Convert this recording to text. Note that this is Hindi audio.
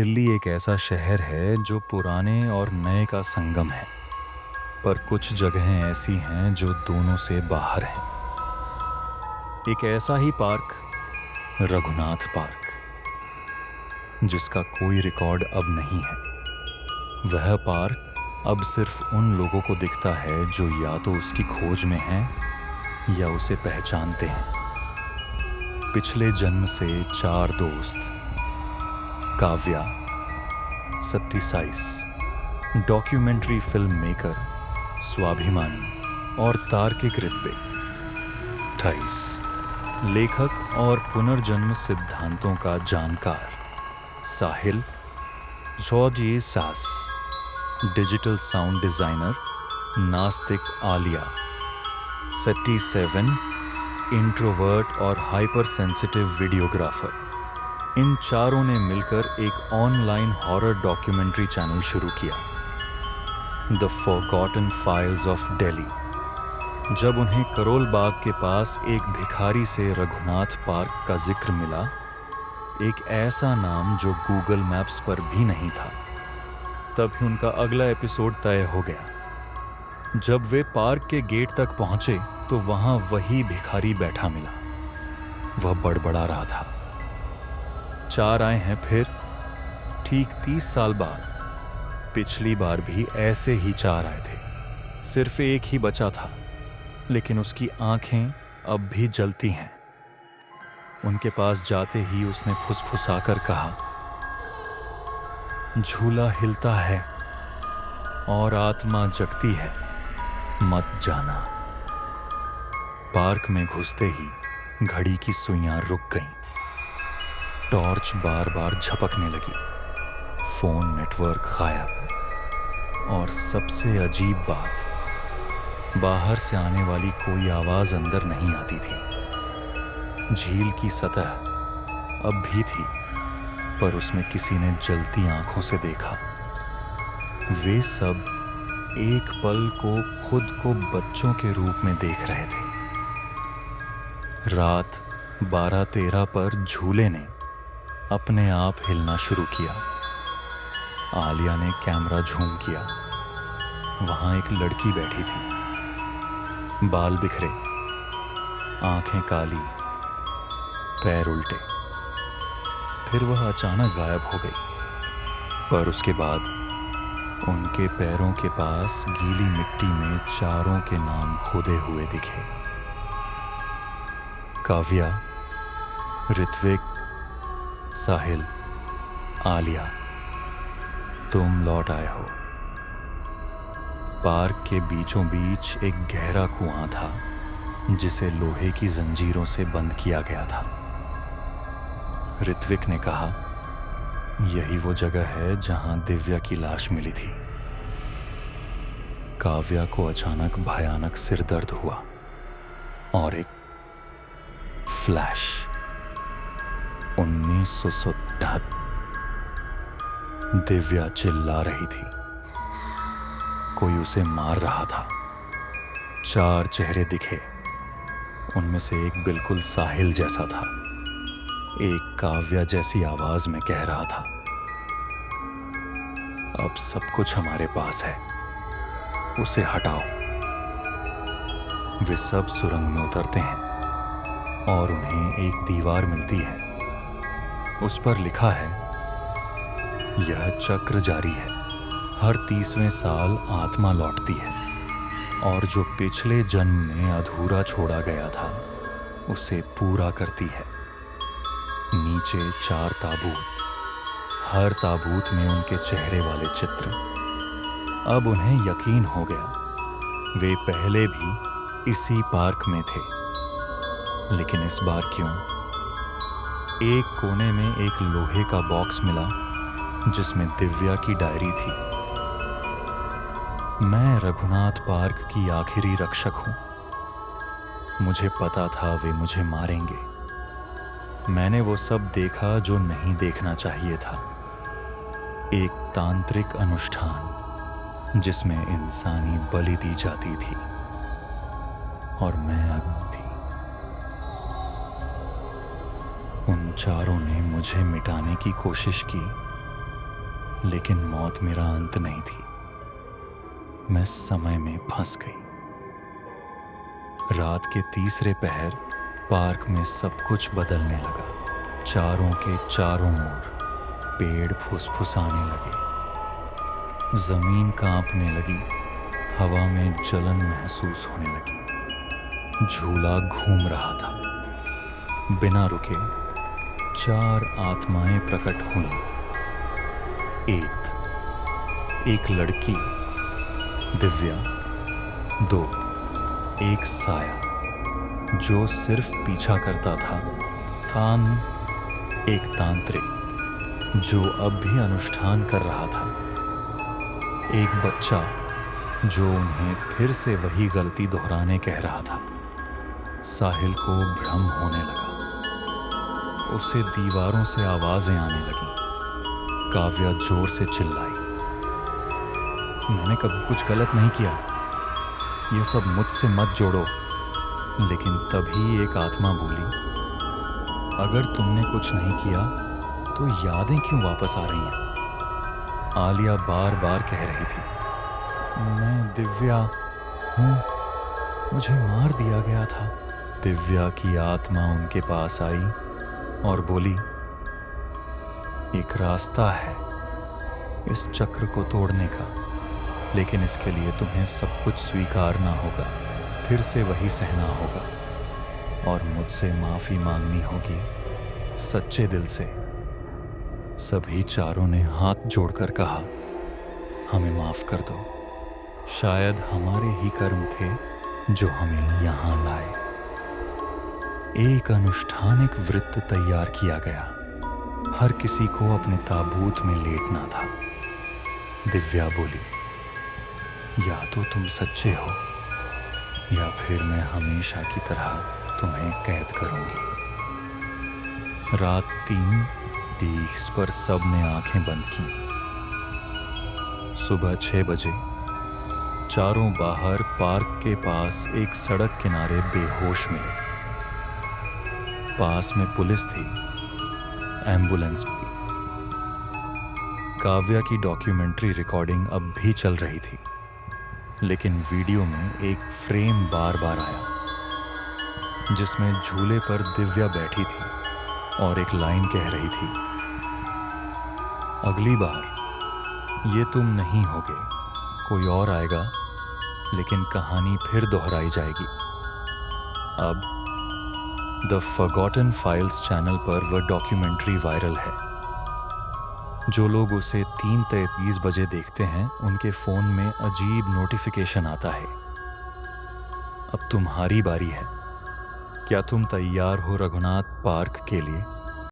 दिल्ली एक ऐसा शहर है जो पुराने और नए का संगम है, पर कुछ जगहें ऐसी हैं जो दोनों से बाहर हैं। एक ऐसा ही पार्क, रघुनाथ पार्क, जिसका कोई रिकॉर्ड अब नहीं है। वह पार्क अब सिर्फ उन लोगों को दिखता है जो या तो उसकी खोज में हैं या उसे पहचानते हैं। पिछले जन्म से 4 दोस्त, काव्या, सत्तीसाइस, डॉक्यूमेंट्री फिल्म मेकर स्वाभिमानी और तार्किक ऋत्विक, 28, लेखक और पुनर्जन्म सिद्धांतों का जानकार साहिल, जॉर्ज सास, डिजिटल साउंड डिजाइनर नास्तिक आलिया, 37, इंट्रोवर्ट और हाइपर सेंसिटिव वीडियोग्राफर। इन चारों ने मिलकर एक ऑनलाइन हॉरर डॉक्यूमेंट्री चैनल शुरू किया, the forgotten files of Delhi. जब उन्हें करोल बाग के पास एक भिखारी से रघुनाथ पार्क का जिक्र मिला, एक ऐसा नाम जो गूगल मैप्स पर भी नहीं था, तभी उनका अगला एपिसोड तय हो गया। जब वे पार्क के गेट तक पहुंचे तो वहां वही भिखारी बैठा मिला। वह बड़बड़ा रहा था, 4 आए हैं फिर, ठीक 30 साल बाद। पिछली बार भी ऐसे ही 4 आए थे, सिर्फ एक ही बचा था, लेकिन उसकी आंखें अब भी जलती हैं। उनके पास जाते ही उसने फुसफुसाकर कहा, झूला हिलता है और आत्मा जगती है, मत जाना। पार्क में घुसते ही घड़ी की सुइयां रुक गईं। टॉर्च बार बार झपकने लगी, फोन नेटवर्क गायब, और सबसे अजीब बात, बाहर से आने वाली कोई आवाज अंदर नहीं आती थी। झील की सतह अब भी थी, पर उसमें किसी ने जलती आंखों से देखा। वे सब एक पल को खुद को बच्चों के रूप में देख रहे थे। रात 12:13 पर झूले ने अपने आप हिलना शुरू किया। आलिया ने कैमरा झूम किया। वहां एक लड़की बैठी थी, बाल बिखरे, आंखें काली, पैर उल्टे। फिर वह अचानक गायब हो गई, पर उसके बाद उनके पैरों के पास गीली मिट्टी में चारों के नाम खोदे हुए दिखे, काव्या, ऋत्विक, साहिल, आलिया। तुम लौट आए हो। पार्क के बीचों बीच एक गहरा कुआं था, जिसे लोहे की जंजीरों से बंद किया गया था। ऋत्विक ने कहा, यही वो जगह है जहां दिव्या की लाश मिली थी। काव्या को अचानक भयानक सिरदर्द हुआ और एक फ्लैश। 1977। दिव्या चिल्ला रही थी, कोई उसे मार रहा था। 4 चेहरे दिखे, उनमें से एक बिल्कुल साहिल जैसा था, एक काव्या जैसी आवाज में कह रहा था, अब सब कुछ हमारे पास है, उसे हटाओ। वे सब सुरंग में उतरते हैं और उन्हें एक दीवार मिलती है। उस पर लिखा है, यह चक्र जारी है, हर 30वें साल आत्मा लौटती है और जो पिछले जन्म में अधूरा छोड़ा गया था उसे पूरा करती है। नीचे 4 ताबूत, हर ताबूत में उनके चेहरे वाले चित्र। अब उन्हें यकीन हो गया, वे पहले भी इसी पार्क में थे, लेकिन इस बार क्यों? एक कोने में एक लोहे का बॉक्स मिला जिसमें दिव्या की डायरी थी। मैं रघुनाथ पार्क की आखिरी रक्षक हूं। मुझे पता था वे मुझे मारेंगे। मैंने वो सब देखा जो नहीं देखना चाहिए था। एक तांत्रिक अनुष्ठान जिसमें इंसानी बलि दी जाती थी, और मैं अग्नि थी। उन चारों ने मुझे मिटाने की कोशिश की, लेकिन मौत मेरा अंत नहीं थी। मैं समय में फंस गई। रात के तीसरे पहर पार्क में सब कुछ बदलने लगा। चारों के चारों ओर पेड़ फुसफुसाने लगे, जमीन कांपने लगी, हवा में जलन महसूस होने लगी। झूला घूम रहा था। बिना रुके 4 आत्माएं प्रकट हुईं। एक लड़की दिव्या, 2 एक साया जो सिर्फ पीछा करता था, एक तांत्रिक जो अब भी अनुष्ठान कर रहा था, एक बच्चा जो उन्हें फिर से वही गलती दोहराने कह रहा था। साहिल को भ्रम होने लगा। उसे दीवारों से आवाजें आने लगीं। काव्या जोर से चिल्लाई, मैंने कभी कुछ गलत नहीं किया, ये सब मुझसे मत जोड़ो। लेकिन तभी एक आत्मा बोली, अगर तुमने कुछ नहीं किया तो यादें क्यों वापस आ रही हैं? आलिया बार बार कह रही थी, मैं दिव्या हूँ, मुझे मार दिया गया था। दिव्या की आत्मा उनके पास आई और बोली, एक रास्ता है इस चक्र को तोड़ने का, लेकिन इसके लिए तुम्हें सब कुछ स्वीकारना होगा, फिर से वही सहना होगा और मुझसे माफी मांगनी होगी सच्चे दिल से। सभी चारों ने हाथ जोड़कर कहा, हमें माफ कर दो, शायद हमारे ही कर्म थे जो हमें यहाँ लाए। एक अनुष्ठानिक वृत्त तैयार किया गया। हर किसी को अपने ताबूत में लेटना था। दिव्या बोली, या तो तुम सच्चे हो या फिर मैं हमेशा की तरह तुम्हें कैद करूंगी। रात 3:30 पर सब ने आंखें बंद की। सुबह 6 बजे चारों बाहर पार्क के पास एक सड़क किनारे बेहोश मिले। पास में पुलिस थी, एम्बुलेंस भी। काव्या की डॉक्यूमेंट्री रिकॉर्डिंग अब भी चल रही थी, लेकिन वीडियो में एक फ्रेम बार बार आया जिसमें झूले पर दिव्या बैठी थी और एक लाइन कह रही थी, अगली बार ये तुम नहीं होगे, कोई और आएगा, लेकिन कहानी फिर दोहराई जाएगी। अब द फॉरगॉटन फाइल्स चैनल पर वह डॉक्यूमेंट्री वायरल है। जो लोग उसे 3:33 बजे देखते हैं, उनके फोन में अजीब नोटिफिकेशन आता है, अब तुम्हारी बारी है। क्या तुम तैयार हो रघुनाथ पार्क के लिए?